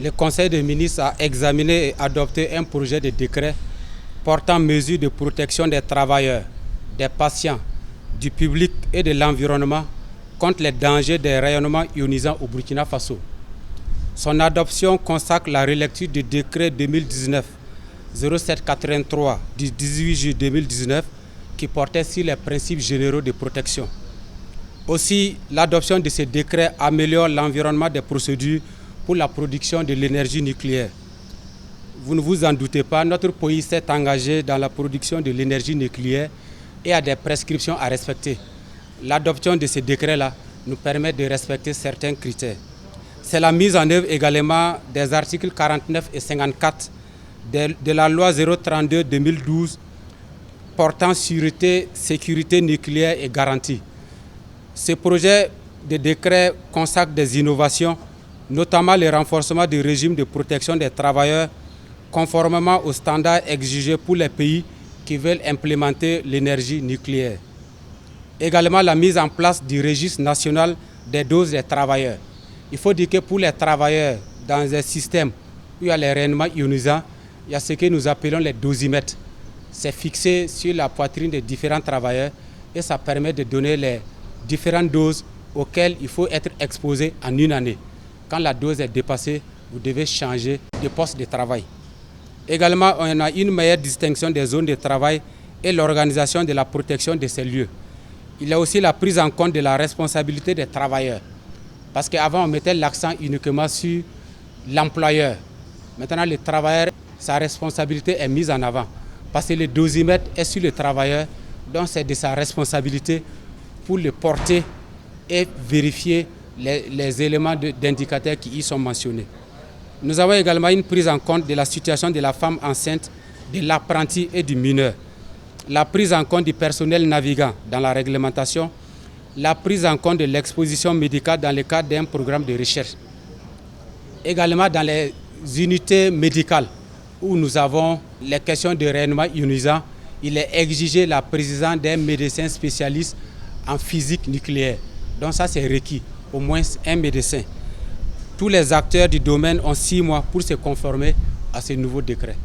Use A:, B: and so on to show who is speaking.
A: Le Conseil des ministres a examiné et adopté un projet de décret portant mesures de protection des travailleurs, des patients, du public et de l'environnement contre les dangers des rayonnements ionisants au Burkina Faso. Son adoption consacre la relecture du décret 2019-0783 du 18 juillet 2019 qui portait sur les principes généraux de protection. Aussi, l'adoption de ce décret améliore l'environnement des procédures pour la production de l'énergie nucléaire. Vous ne vous en doutez pas, notre pays s'est engagé dans la production de l'énergie nucléaire et a des prescriptions à respecter. L'adoption de ce décret-là nous permet de respecter certains critères. C'est la mise en œuvre également des articles 49 et 54 de la loi 032-2012 portant sûreté, sécurité nucléaire et garantie. Ce projet de décret consacre des innovations, notamment le renforcement du régime de protection des travailleurs, conformément aux standards exigés pour les pays qui veulent implémenter l'énergie nucléaire. Également la mise en place du registre national des doses des travailleurs. Il faut dire que pour les travailleurs, dans un système où il y a les rayonnements ionisants, il y a ce que nous appelons les dosimètres. C'est fixé sur la poitrine des différents travailleurs et ça permet de donner les différentes doses auxquelles il faut être exposé en une année. Quand la dose est dépassée, vous devez changer de poste de travail. Également, on a une meilleure distinction des zones de travail et l'organisation de la protection de ces lieux. Il y a aussi la prise en compte de la responsabilité des travailleurs. Parce qu'avant, on mettait l'accent uniquement sur l'employeur. Maintenant, le travailleur, sa responsabilité est mise en avant. Parce que le dosimètre est sur le travailleur, donc c'est de sa responsabilité pour le porter et vérifier les éléments d'indicateurs qui y sont mentionnés. Nous avons également une prise en compte de la situation de la femme enceinte, de l'apprenti et du mineur. La prise en compte du personnel navigant dans la réglementation, la prise en compte de l'exposition médicale dans le cadre d'un programme de recherche. Également dans les unités médicales où nous avons les questions de rayonnement ionisant, il est exigé la présence d'un médecin spécialiste en physique nucléaire. Donc ça c'est requis, au moins un médecin. Tous les acteurs du domaine ont 6 mois pour se conformer à ce nouveau décret.